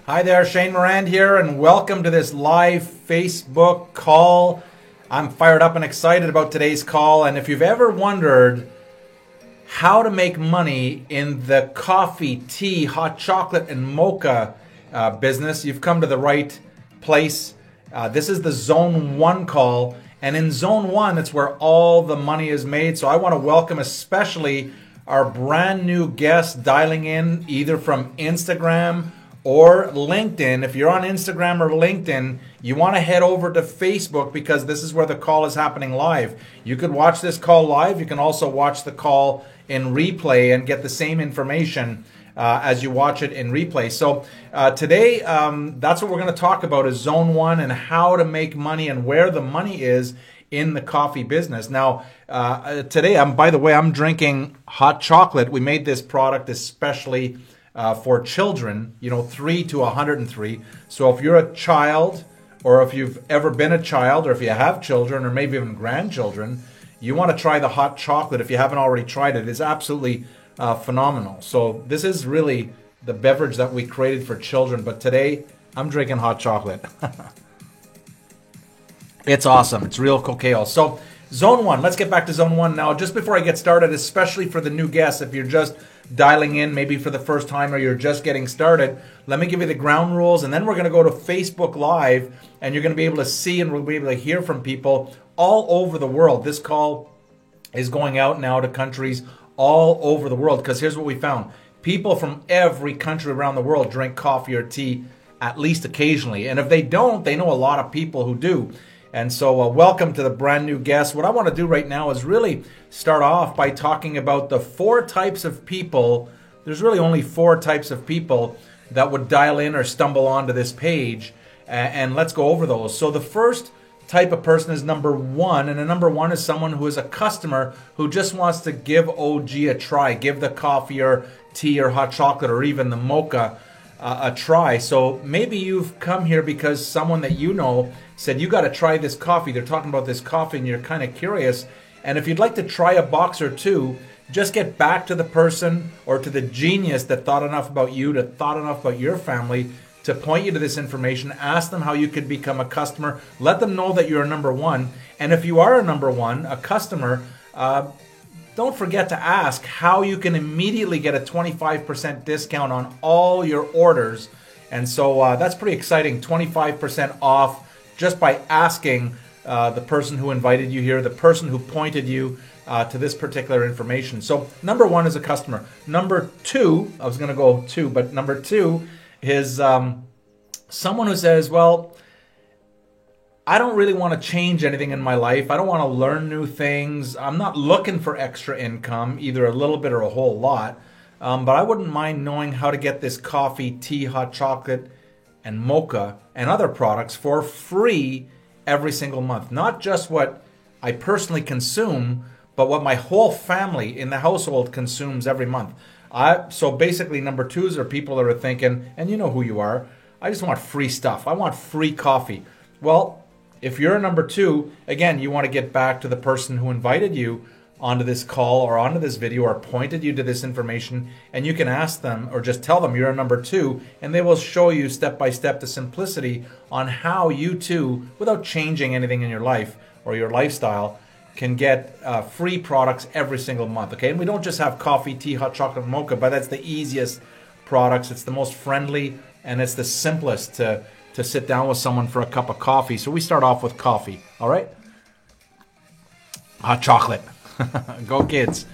Hi there, Shane Morand here, and welcome to this live Facebook call. I'm fired up and excited about today's call, and if you've ever wondered how to make money in the coffee, tea, hot chocolate, and mocha business, you've come to the right place. This is the Zone 1 call, and in Zone 1, it's where all the money is made. So I want to welcome especially our brand new guest dialing in either from Instagram or LinkedIn. If you're on Instagram or LinkedIn, you want to head over to Facebook because this is where the call is happening live. You could watch this call live. You can also watch the call in replay and get the same information as you watch it in replay. So today, that's what we're going to talk about is Zone 1 and how to make money and where the money is in the coffee business. Now, today, by the way, I'm drinking hot chocolate. We made this product especially for children, 3 to 103. So if you're a child, or if you've ever been a child, or if you have children, or maybe even grandchildren, you want to try the hot chocolate if you haven't already tried it. It's absolutely phenomenal. So this is really the beverage that we created for children, but today I'm drinking hot chocolate. It's awesome. It's real cacao. So Zone 1, let's get back to Zone 1 now. Just before I get started, especially for the new guests, if you're just dialing in maybe for the first time or you're just getting started, let me give you the ground rules, and then we're going to go to Facebook Live, and you're going to be able to see and we'll be able to hear from people all over the world. This call is going out now to countries all over the world, because here's what we found. People from every country around the world drink coffee or tea at least occasionally, and if they don't, they know a lot of people who do. And so welcome to the brand new guests. What I want to do right now is really start off by talking about the 4 types of people. There's really only 4 types of people that would dial in or stumble onto this page. And let's go over those. So the first type of person is number 1. And a number 1 is someone who is a customer who just wants to give OG a try. Give the coffee or tea or hot chocolate or even the mocha a try. So maybe you've come here because someone that you know said you got to try this coffee. They're talking about this coffee and you're kind of curious. And if you'd like to try a box or 2, just get back to the person or to the genius that thought enough about you, that thought enough about your family to point you to this information. Ask them how you could become a customer. Let them know that you're a number 1. And if you are a number 1, a customer, don't forget to ask how you can immediately get a 25% discount on all your orders. And so that's pretty exciting, 25% off just by asking the person who invited you here, the person who pointed you to this particular information. So number 1 is a customer. Number 2, I was going to go 2, but number 2 is someone who says, well, I don't really want to change anything in my life. I don't want to learn new things. I'm not looking for extra income, either a little bit or a whole lot. But I wouldn't mind knowing how to get this coffee, tea, hot chocolate, and mocha and other products for free every single month. Not just what I personally consume, but what my whole family in the household consumes every month. So basically number 2s are people that are thinking, and you know who you are, I just want free stuff. I want free coffee. Well, if you're a number 2, again, you want to get back to the person who invited you onto this call or onto this video or pointed you to this information, and you can ask them or just tell them you're a number 2, and they will show you step by step the simplicity on how you too, without changing anything in your life or your lifestyle, can get free products every single month. Okay, and we don't just have coffee, tea, hot chocolate, mocha, but that's the easiest products. It's the most friendly, and it's the simplest to sit down with someone for a cup of coffee. So we start off with coffee, all right? Hot chocolate. Go kids.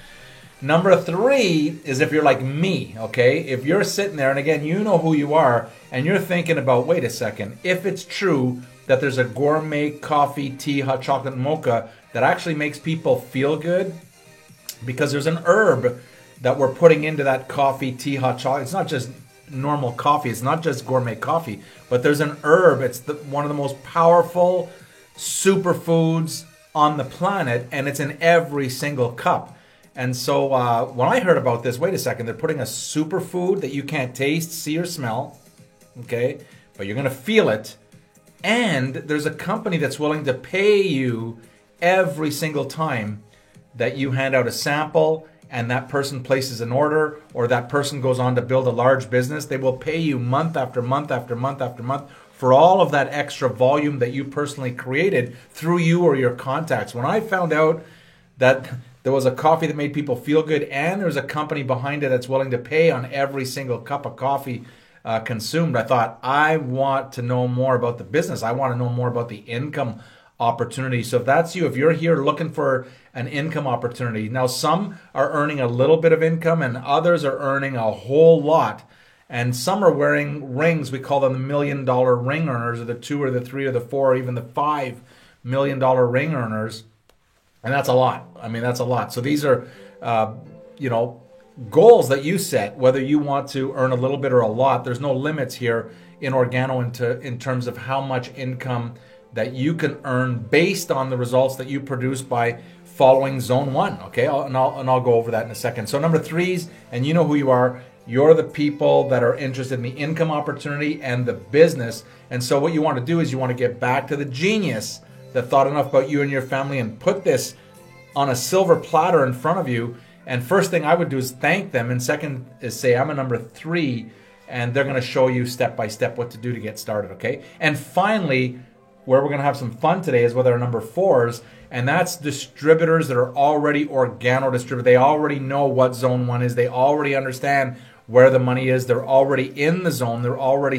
Number 3 is if you're like me, okay? If you're sitting there, and again, you know who you are, and you're thinking about, wait a second, if it's true that there's a gourmet coffee, tea, hot chocolate, mocha that actually makes people feel good, because there's an herb that we're putting into that coffee, tea, hot chocolate. It's not just normal coffee. It's not just gourmet coffee, but there's an herb. It's one of the most powerful superfoods on the planet, and it's in every single cup. And so when I heard about this, wait a second, they're putting a superfood that you can't taste, see, or smell, okay, but you're going to feel it, and there's a company that's willing to pay you every single time that you hand out a sample and that person places an order, or that person goes on to build a large business. They will pay you month after month after month after month for all of that extra volume that you personally created through you or your contacts. When I found out that there was a coffee that made people feel good and there's a company behind it that's willing to pay on every single cup of coffee consumed, I thought, I want to know more about the business. I want to know more about the income opportunity. So if that's you, if you're here looking for an income opportunity, now some are earning a little bit of income and others are earning a whole lot. And some are wearing rings. We call them the $1 million ring earners, or the 2 or the 3 or the 4 or even the $5 million ring earners. And that's a lot. I mean, that's a lot. So these are, goals that you set, whether you want to earn a little bit or a lot. There's no limits here in Organo in terms of how much income that you can earn based on the results that you produce by following Zone 1. Okay, and I'll go over that in a second. So number 3s, and you know who you are, You're the people that are interested in the income opportunity and the business. And so what you want to do is you want to get back to the genius that thought enough about you and your family and put this on a silver platter in front of you. And first thing I would do is thank them. And second is say, I'm a number 3, and they're going to show you step by step what to do to get started, okay? And finally, where we're going to have some fun today is with our number 4s, and that's distributors that are already organo distributors. They already know what zone 1 is. They already understand where the money is. They're already in the zone.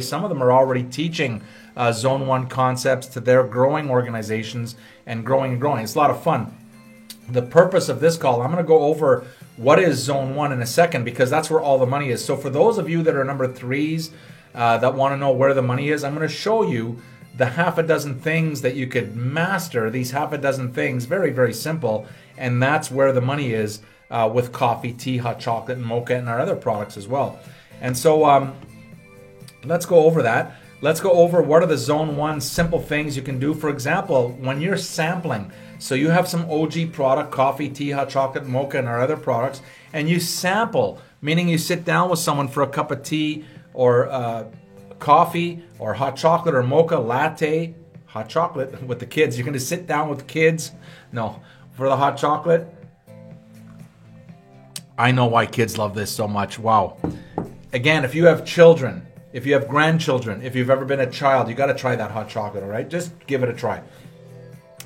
Some of them are already teaching zone 1 concepts to their growing organizations and growing and growing. It's a lot of fun. The purpose of this call, I'm going to go over what is zone 1 in a second, because that's where all the money is. So for those of you that are number 3s that want to know where the money is, I'm going to show you the half a dozen things that you could master, these half a dozen things, very, very simple. And that's where the money is with coffee, tea, hot chocolate, and mocha, and our other products as well. And so let's go over that. Let's go over what are the zone 1 simple things you can do. For example, when you're sampling, so you have some OG product, coffee, tea, hot chocolate, mocha, and our other products, and you sample, meaning you sit down with someone for a cup of tea or coffee or hot chocolate or mocha, latte, hot chocolate with the kids. You're going to sit down with kids. No, for the hot chocolate. I know why kids love this so much. Wow. Again, if you have children, if you have grandchildren, if you've ever been a child, you got to try that hot chocolate, all right? Just give it a try.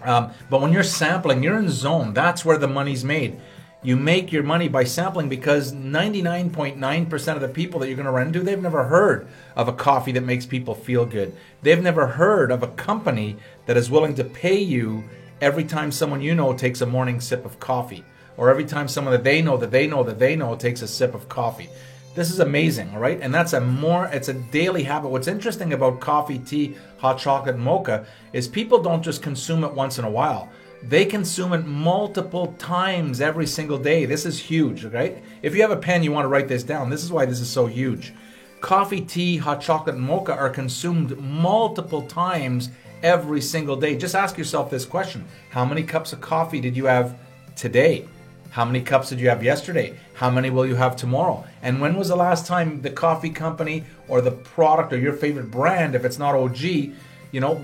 But when you're sampling, you're in zone. That's where the money's made. You make your money by sampling, because 99.9% of the people that you're going to run into, they've never heard of a coffee that makes people feel good. They've never heard of a company that is willing to pay you every time someone you know takes a morning sip of coffee, or every time someone that they know takes a sip of coffee. This is amazing, all right? And it's a daily habit. What's interesting about coffee, tea, hot chocolate, and mocha is people don't just consume it once in a while. They consume it multiple times every single day. This is huge, right? If you have a pen, you want to write this down. This is why this is so huge. Coffee, tea, hot chocolate, and mocha are consumed multiple times every single day. Just ask yourself this question. How many cups of coffee did you have today? How many cups did you have yesterday? How many will you have tomorrow? And when was the last time the coffee company or the product or your favorite brand, if it's not OG,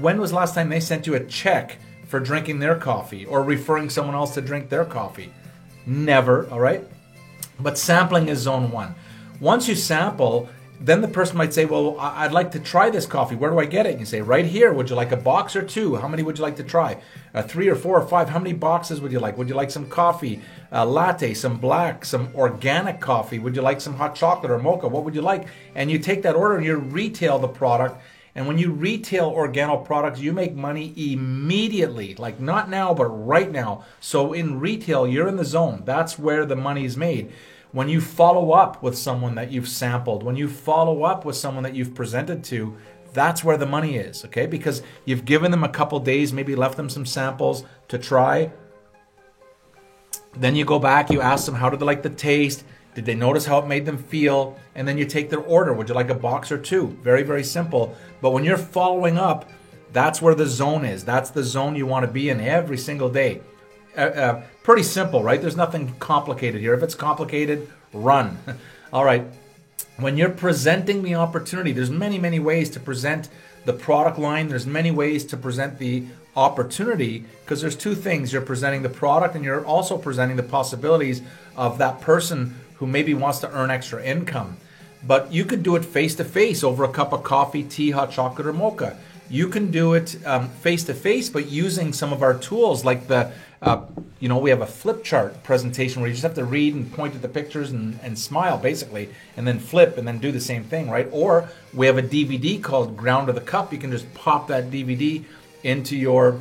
when was the last time they sent you a check for drinking their coffee or referring someone else to drink their coffee? Never, all right? But sampling is zone 1. Once you sample, then the person might say, well, I'd like to try this coffee. Where do I get it? And you say, right here. Would you like a box or 2? How many would you like to try? 3 or 4 or 5? How many boxes would you like? Would you like some coffee, latte, some black, some organic coffee? Would you like some hot chocolate or mocha? What would you like? And you take that order and you retail the product. And when you retail organo products, you make money immediately. Like not now, but right now. So in retail, you're in the zone. That's where the money's made. When you follow up with someone that you've sampled, when you follow up with someone that you've presented to, that's where the money is, okay? Because you've given them a couple days, maybe left them some samples to try. Then you go back, you ask them, how did they like the taste? Did they notice how it made them feel? And then you take their order. Would you like a box or 2? Very, very simple. But when you're following up, that's where the zone is. That's the zone you want to be in every single day. Pretty simple, right? There's nothing complicated here. If it's complicated, run. All right. When you're presenting the opportunity, there's many, many ways to present the product line. There's many ways to present the opportunity, because there's 2 things. You're presenting the product, and you're also presenting the possibilities of that person who maybe wants to earn extra income. But you could do it face-to-face over a cup of coffee, tea, hot chocolate, or mocha. You can do it face-to-face, but using some of our tools like we have a flip chart presentation where you just have to read and point at the pictures and smile, basically, and then flip and then do the same thing, right? Or we have a DVD called Ground to the Cup. You can just pop that DVD into your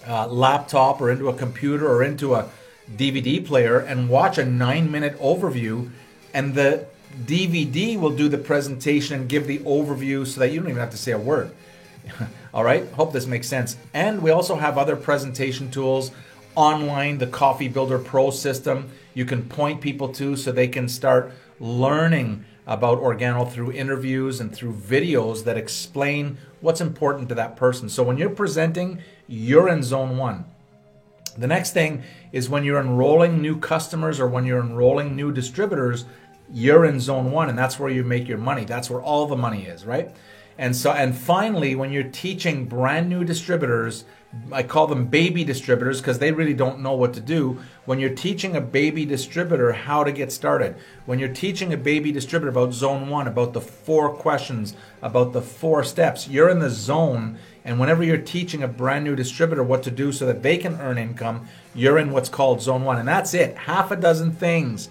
laptop or into a computer or into a DVD player and watch a 9-minute overview, and the DVD will do the presentation and give the overview so that you don't even have to say a word. All right, hope this makes sense. And we also have other presentation tools online, the Coffee Builder Pro system you can point people to so they can start learning about organo through interviews and through videos that explain what's important to that person. So when you're presenting, you're in zone 1. The next thing is when you're enrolling new customers or when you're enrolling new distributors, you're in zone one, and that's where you make your money. That's where all the money is, right? And finally, when you're teaching brand new distributors, I call them baby distributors because they really don't know what to do. When you're teaching a baby distributor how to get started, when you're teaching a baby distributor about zone one, about the 4 questions, about the 4 steps, you're in the zone. And whenever you're teaching a brand new distributor what to do so that they can earn income, you're in what's called zone one. And that's it. Half a dozen things.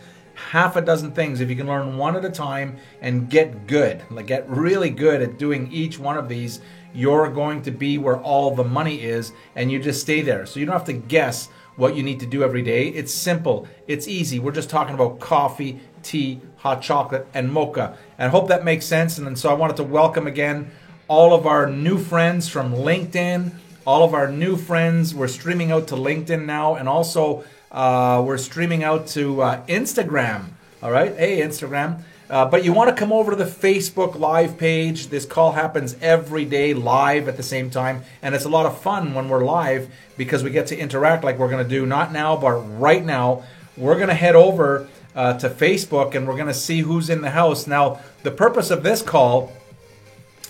If you can learn one at a time and get good, like get really good at doing each one of these, you're going to be where all the money is, and you just stay there. So you don't have to guess what you need to do every day. It's simple. It's easy. We're just talking about coffee, tea, hot chocolate, and mocha. And I hope that makes sense. And so I wanted to welcome again all of our new friends from LinkedIn, all of our new friends. We're streaming out to LinkedIn now, and also we're streaming out to Instagram. All right. Hey, Instagram. But you want to come over to the Facebook Live page. This call happens every day live at the same time. And it's a lot of fun when we're live because we get to interact like we're going to do, not now, but right now. We're going to head over to Facebook and we're going to see who's in the house. Now, the purpose of this call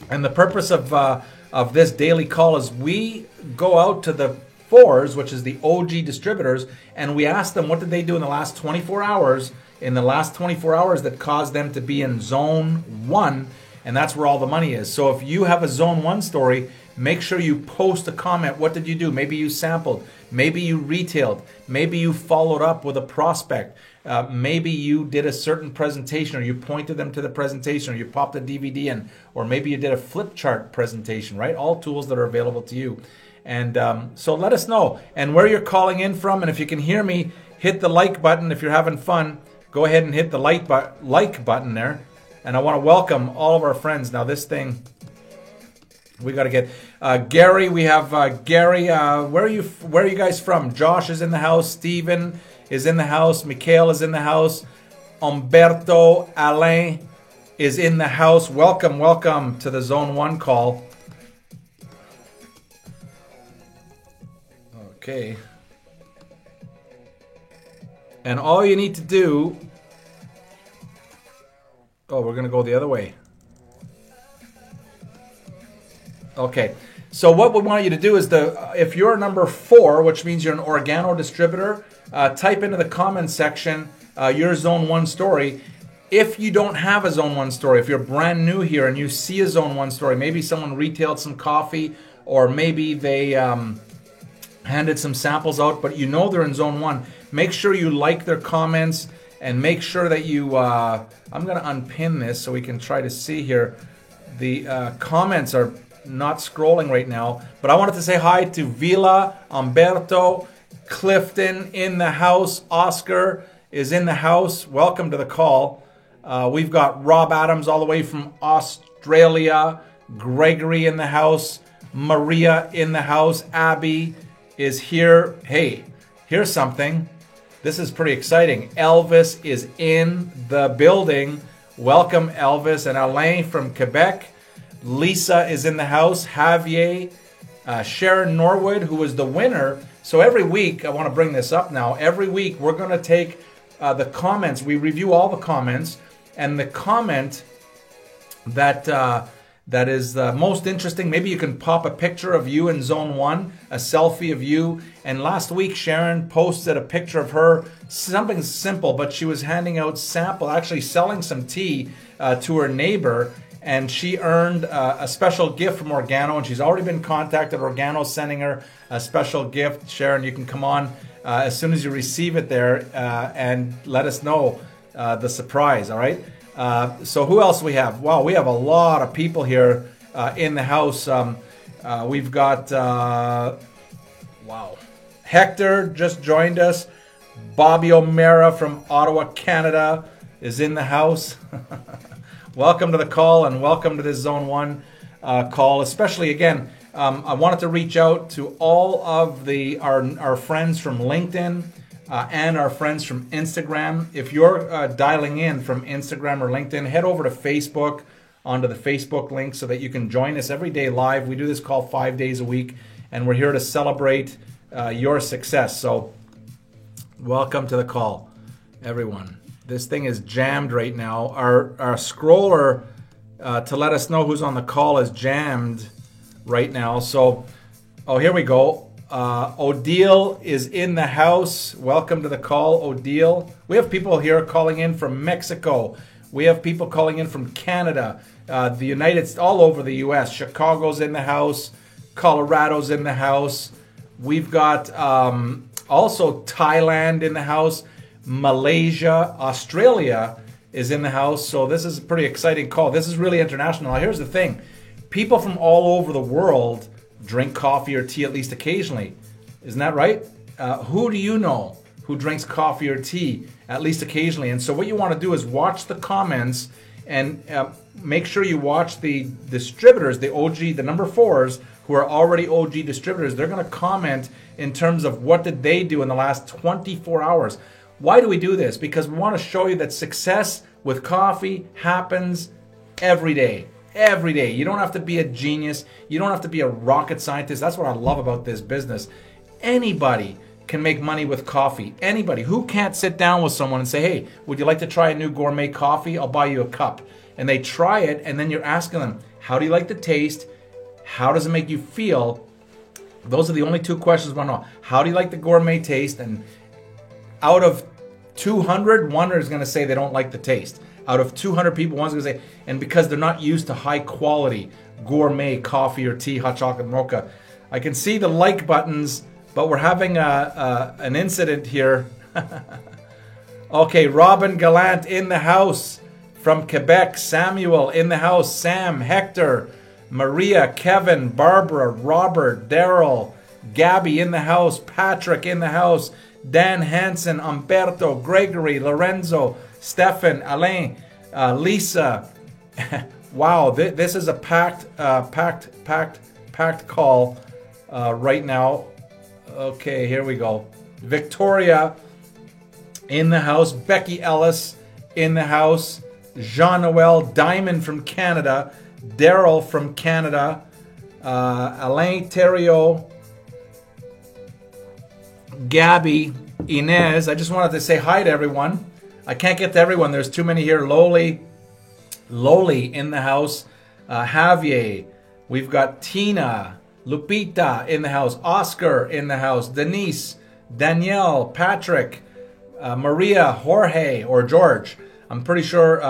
and the purpose of this daily call is we go out to the 4s, which is the OG distributors, and we ask them what did they do in the last 24 hours that caused them to be in zone 1, and that's where all the money is. So if you have a zone 1 story, make sure you post a comment. What did you do? Maybe you sampled, maybe you retailed, maybe you followed up with a prospect, maybe you did a certain presentation, or you pointed them to the presentation, or you popped a DVD in, or maybe you did a flip chart presentation, right? All tools that are available to you. And so let us know and where you're calling in from. And if you can hear me, hit the like button. If you're having fun, go ahead and hit the like button there. And I want to welcome all of our friends. Now this thing, we got to get Gary. We have Gary. Where are you guys from? Josh is in the house. Steven is in the house. Mikhail is in the house. Umberto Alain is in the house. Welcome to the Zone 1 call. Okay. And all you need to do... Oh, we're going to go the other way. Okay. So what we want you to do is, if you're number 4, which means you're an Organo distributor, type into the comments section your Zone 1 story. If you don't have a Zone 1 story, if you're brand new here and you see a Zone 1 story, maybe someone retailed some coffee, or maybe they... handed some samples out, but you know they're in zone 1. Make sure you like their comments and make sure that you, I'm going to unpin this so we can try to see here. The comments are not scrolling right now, but I wanted to say hi to Vila, Umberto, Clifton in the house, Oscar is in the house. Welcome to the call. We've got Rob Adams all the way from Australia, Gregory in the house, Maria in the house, Abby is here. Hey, here's something. This is pretty exciting. Elvis is in the building. Welcome, Elvis. And Alain from Quebec. Lisa is in the house. Javier. Sharon Norwood, who was the winner. So every week, I want to bring this up now. Every week, we're going to take the comments. We review all the comments. And the comment that is the most interesting. Maybe you can pop a picture of you in zone 1, a selfie of you. And last week, Sharon posted a picture of her, something simple, but she was handing out actually selling some tea to her neighbor. And she earned a special gift from Organo, and she's already been contacted. Organo's sending her a special gift. Sharon, you can come on as soon as you receive it there and let us know the surprise, all right? So who else we have? Wow, we have a lot of people here in the house. We've got, wow, Hector just joined us. Bobby O'Mara from Ottawa, Canada is in the house. Welcome to the call and welcome to this Zone 1 call. Especially, again, I wanted to reach out to all of our friends from LinkedIn, and our friends from Instagram. If you're dialing in from Instagram or LinkedIn, head over to Facebook, onto the Facebook link so that you can join us every day live. We do this call 5 days a week, and we're here to celebrate your success. So welcome to the call, everyone. This thing is jammed right now. Our scroller to let us know who's on the call is jammed right now. So, oh, here we go. Odile is in the house. Welcome to the call, Odile. We have people here calling in from Mexico. We have people calling in from Canada, the United, all over the U.S. Chicago's in the house. Colorado's in the house. We've got also Thailand in the house. Malaysia, Australia is in the house. So this is a pretty exciting call. This is really international. Now, here's the thing. People from all over the world drink coffee or tea at least occasionally. Isn't that right? Who do you know who drinks coffee or tea at least occasionally? And so what you want to do is watch the comments and make sure you watch the distributors, the OG, the number 4s who are already OG distributors. They're going to comment in terms of what did they do in the last 24 hours. Why do we do this? Because we want to show you that success with coffee happens every day. Every day. You don't have to be a genius. You don't have to be a rocket scientist. That's what I love about this business. Anybody can make money with coffee. Anybody. Who can't sit down with someone and say, hey, would you like to try a new gourmet coffee? I'll buy you a cup. And they try it, and then you're asking them, how do you like the taste? How does it make you feel? Those are the only 2 questions we want to know. How do you like the gourmet taste? And out of 200, one is going to say they don't like the taste. Out of 200 people, one's going to say, and because they're not used to high quality gourmet coffee or tea, hot chocolate mocha. I can see the like buttons, but we're having an incident here. Okay, Robin Gallant in the house from Quebec. Samuel in the house. Sam, Hector, Maria, Kevin, Barbara, Robert, Daryl, Gabby in the house. Patrick in the house. Dan Hansen, Umberto, Gregory, Lorenzo, Stefan, Alain, Lisa. Wow, this is a packed call right now. Okay, here we go. Victoria in the house. Becky Ellis in the house. Jean-Noel, Diamond from Canada. Daryl from Canada. Alain Theriot. Gabby, Inez. I just wanted to say hi to everyone. I can't get to everyone. There's too many here. Loli in the house. Javier. We've got Tina, Lupita in the house. Oscar in the house. Denise, Danielle, Patrick, Maria, Jorge or George. I'm pretty sure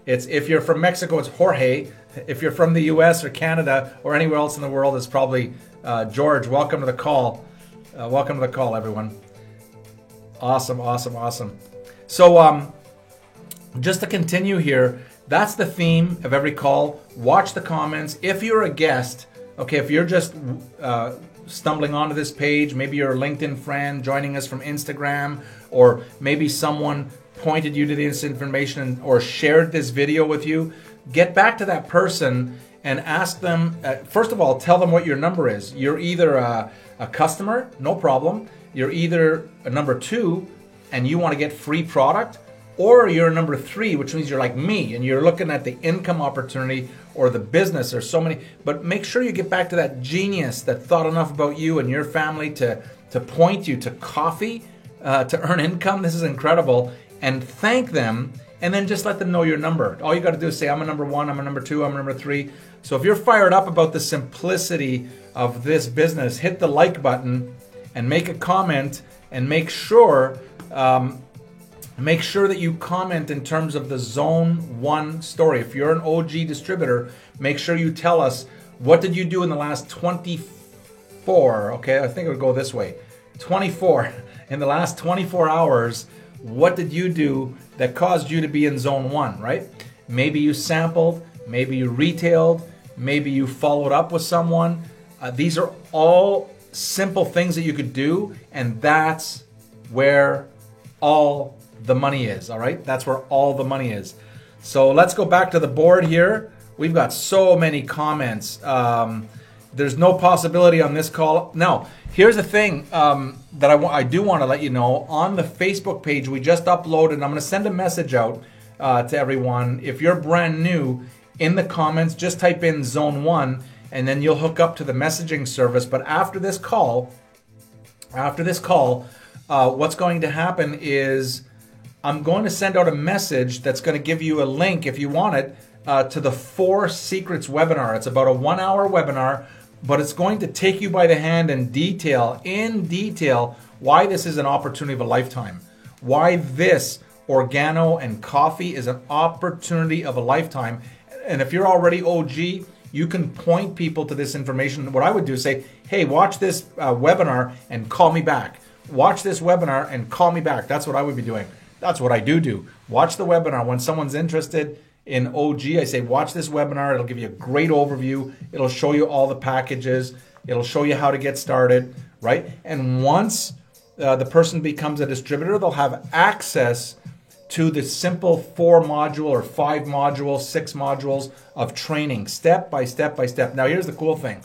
it's if you're from Mexico, it's Jorge. If you're from the U.S. or Canada or anywhere else in the world, it's probably George. Welcome to the call. Welcome to the call, everyone. Awesome, awesome, awesome. So just to continue here, that's the theme of every call. Watch the comments. If you're a guest, okay, if you're just stumbling onto this page, maybe you're a LinkedIn friend joining us from Instagram, or maybe someone pointed you to this information or shared this video with you, get back to that person and ask them, first of all, tell them what your number is. You're either a customer, no problem. You're either a number 2 and you want to get free product, or you're a number 3, which means you're like me and you're looking at the income opportunity or the business. There's so many, but make sure you get back to that genius that thought enough about you and your family to point you to coffee to earn income. This is incredible. And thank them, and then just let them know your number. All you got to do is say, I'm a number 1, I'm a number 2, I'm a number 3. So if you're fired up about the simplicity of this business, hit the like button and make a comment, and make sure that you comment in terms of the Zone 1 story. If you're an OG distributor, make sure you tell us, what did you do in the last 24? Okay, I think it would go this way. 24. In the last 24 hours, what did you do that caused you to be in Zone 1, right? Maybe you sampled, maybe you retailed, maybe you followed up with someone. These are all simple things that you could do, and that's where all the money is, all right? That's where all the money is. So let's go back to the board here. We've got so many comments. There's no possibility on this call. Now, here's the thing that I do want to let you know. On the Facebook page, we just uploaded, and I'm going to send a message out to everyone. If you're brand new, in the comments, just type in Zone 1, and then you'll hook up to the messaging service. But after this call, what's going to happen is I'm going to send out a message that's going to give you a link, if you want it, to the 4 Secrets webinar. It's about a 1-hour webinar, but it's going to take you by the hand and in detail, why this is an opportunity of a lifetime. Why this organo and coffee is an opportunity of a lifetime. And if you're already OG, you can point people to this information. What I would do is say, hey, watch this webinar and call me back. Watch this webinar and call me back. That's what I would be doing. That's what I do. Watch the webinar. When someone's interested in OG, I say, watch this webinar. It'll give you a great overview. It'll show you all the packages. It'll show you how to get started, right? And once the person becomes a distributor, they'll have access to the simple 4 module or 5 modules, 6 modules of training, step by step by step. Now, here's the cool thing.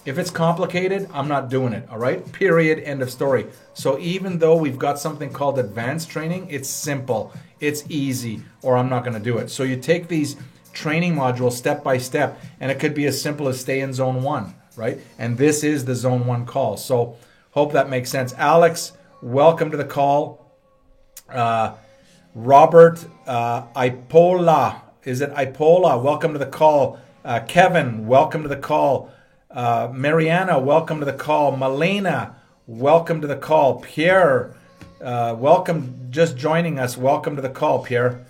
If it's complicated, I'm not doing it, all right? Period, end of story. So even though we've got something called advanced training, it's simple, it's easy, or I'm not gonna do it. So you take these training modules step by step, and it could be as simple as stay in zone 1, right? And this is the zone 1 call. So hope that makes sense. Alex, welcome to the call. Robert Ipola, is it Ipola? Welcome to the call. Kevin, welcome to the call. Mariana, welcome to the call. Malena, welcome to the call. Pierre, welcome, just joining us. Welcome to the call, Pierre.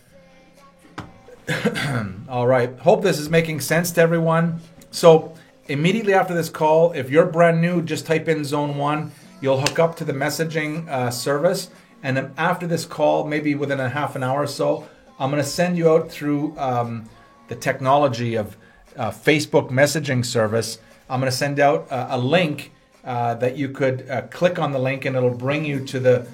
All right. Hope this is making sense to everyone. So immediately after this call, if you're brand new, just type in zone 1. You'll hook up to the messaging service. And then after this call, maybe within a half an hour or so, I'm going to send you out through the technology of Facebook messaging service. I'm going to send out a link that you could click on the link, and it'll bring you to the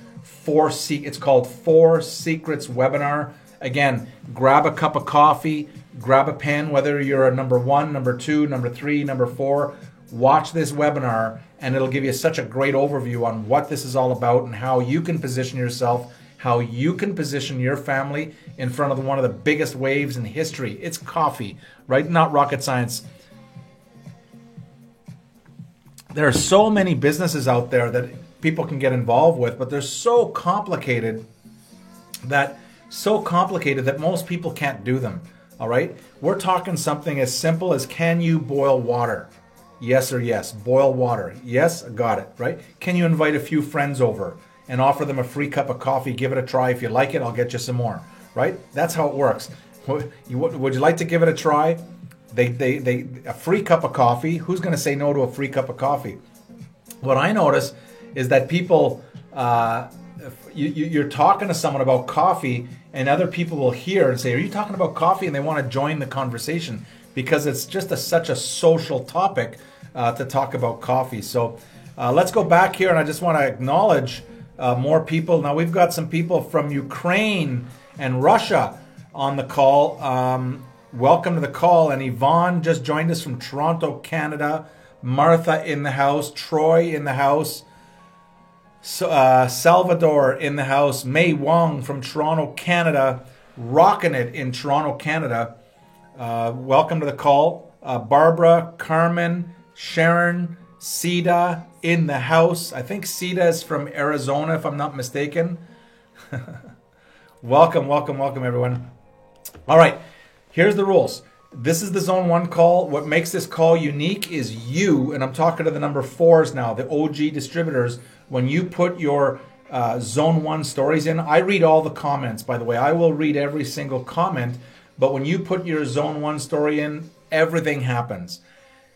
it's called 4 Secrets webinar. Again, grab a cup of coffee, grab a pen, whether you're a number 1, number 2, number 3, number 4. Watch this webinar, and it'll give you such a great overview on what this is all about and how you can position yourself, how you can position your family in front of one of the biggest waves in history. It's coffee, right? Not rocket science. There are so many businesses out there that people can get involved with, but they're so complicated that most people can't do them. All right? We're talking something as simple as, can you boil water? Yes or yes. Boil water. Yes, got it, right? Can you invite a few friends over and offer them a free cup of coffee? Give it a try. If you like it, I'll get you some more, right? That's how it works. Would you like to give it a try? A free cup of coffee. Who's going to say no to a free cup of coffee? What I notice is that people, you're talking to someone about coffee, and other people will hear and say, "Are you talking about coffee?" And they want to join the conversation because it's just such a social topic to talk about coffee. So let's go back here, and I just want to acknowledge more people. Now we've got some people from Ukraine and Russia on the call. Welcome to the call. And Yvonne just joined us from Toronto, Canada. Martha in the house. Troy in the house. Salvador in the house. May Wong from Toronto, Canada. Rocking it in Toronto, Canada. Welcome to the call. Barbara, Carmen, Sharon, Sita in the house. I think Sita is from Arizona, if I'm not mistaken. Welcome, welcome, welcome, everyone. All right. Here's the rules. This is the Zone 1 call. What makes this call unique is you, and I'm talking to the number 4s now, the OG distributors. When you put your Zone 1 stories in, I read all the comments, by the way. I will read every single comment, but when you put your Zone 1 story in, everything happens.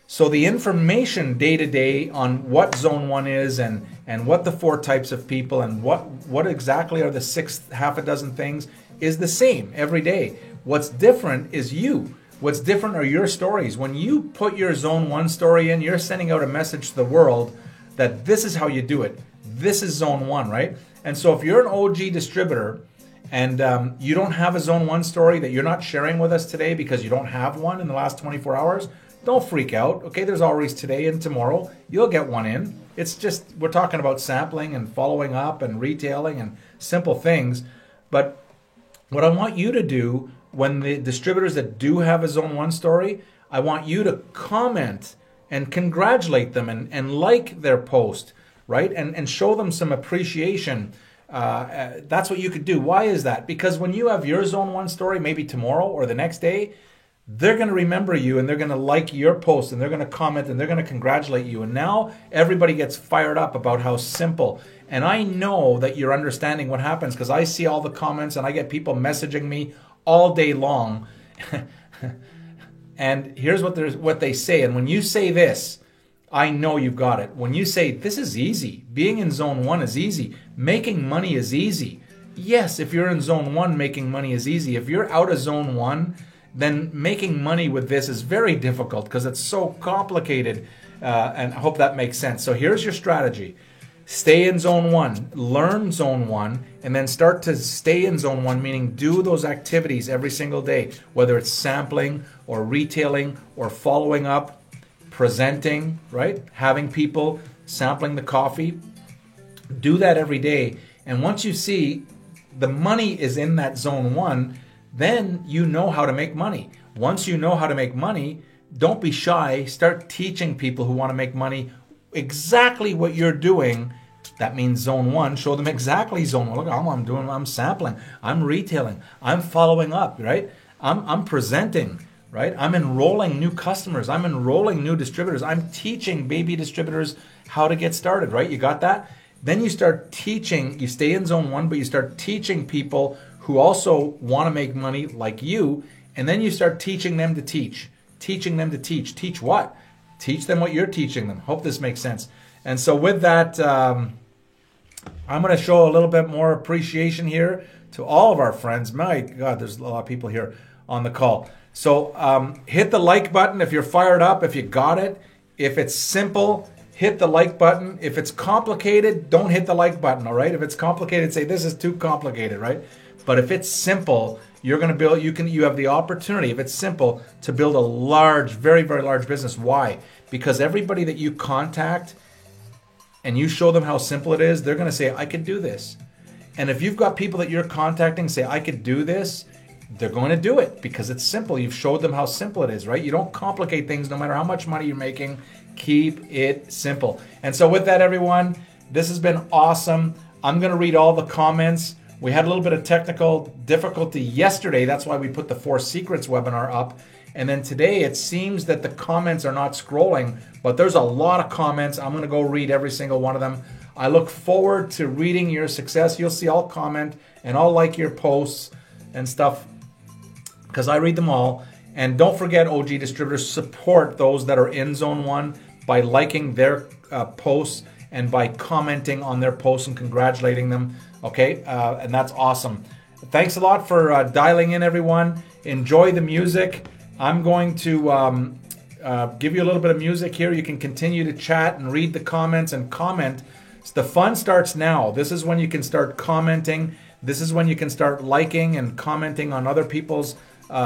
So the information day to day on what Zone 1 is and what the 4 types of people and what exactly are the half a dozen things is the same every day. What's different is you. What's different are your stories. When you put your Zone 1 story in, you're sending out a message to the world that this is how you do it. This is Zone 1, right? And so if you're an OG distributor and you don't have a Zone 1 story that you're not sharing with us today because you don't have one in the last 24 hours, don't freak out. Okay, there's always today and tomorrow. You'll get one in. It's just, we're talking about sampling and following up and retailing and simple things. But what I want you to do when the distributors that do have a Zone 1 story, I want you to comment and congratulate them and like their post, right? And show them some appreciation That's what you could do. Why is that? Because when you have your Zone 1 story, maybe tomorrow or the next day, they're going to remember you and they're going to like your post and they're going to comment and they're going to congratulate you. And now everybody gets fired up about how simple. And I know that you're understanding what happens because I see all the comments and I get people messaging me all day long. And here's what they say. And when you say this, I know you've got it. When you say, this is easy. Being in Zone 1 is easy. Making money is easy. Yes, if you're in Zone 1, making money is easy. If you're out of Zone 1, then making money with this is very difficult because it's so complicated. And I hope that makes sense. So here's your strategy. Stay in Zone 1, learn Zone 1, and then start to stay in Zone 1, meaning do those activities every single day, whether it's sampling or retailing or following up, presenting, right? Having people sampling the coffee. Do that every day. And once you see the money is in that Zone 1, then you know how to make money. Once you know how to make money, don't be shy. Start teaching people who want to make money exactly what you're doing. That means Zone 1. Show them exactly Zone 1. Look, I'm doing. I'm sampling. I'm retailing. I'm following up. Right. I'm presenting. Right. I'm enrolling new customers. I'm enrolling new distributors. I'm teaching baby distributors how to get started. Right. You got that? Then you start teaching. You stay in Zone 1, but you start teaching people who also want to make money like you. And then you start teaching them to teach. Teaching them to teach. Teach what? Teach them what you're teaching them. Hope this makes sense. And so with that, I'm going to show a little bit more appreciation here to all of our friends. My God, there's a lot of people here on the call. So hit the like button if you're fired up, if you got it. If it's simple, hit the like button. If it's complicated, don't hit the like button, all right? If it's complicated, say this is too complicated, right? But if it's simple, you're going to build, you have the opportunity, if it's simple, to build a large, very, very large business. Why? Because everybody that you contact and you show them how simple it is, they're going to say, I could do this. And if you've got people that you're contacting say, I could do this, they're going to do it because it's simple. You've showed them how simple it is, right? You don't complicate things no matter how much money you're making. Keep it simple. And so with that, everyone, this has been awesome. I'm going to read all the comments. We had a little bit of technical difficulty yesterday. That's why we put the 4 Secrets webinar up. And then today it seems that the comments are not scrolling, but there's a lot of comments. I'm going to go read every single one of them. I look forward to reading your success. You'll see I'll comment and I'll like your posts and stuff because I read them all. And don't forget, OG distributors, support those that are in Zone 1 by liking their posts and by commenting on their posts and congratulating them. Okay, and that's awesome. Thanks a lot for dialing in, everyone. Enjoy the music. I'm going to give you a little bit of music here. You can continue to chat and read the comments and comment. The fun starts now. This is when you can start commenting. This is when you can start liking and commenting on other people's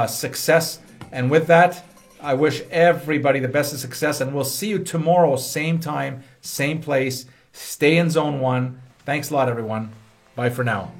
success. And with that, I wish everybody the best of success. And we'll see you tomorrow, same time, same place. Stay in Zone 1. Thanks a lot, everyone. Bye for now.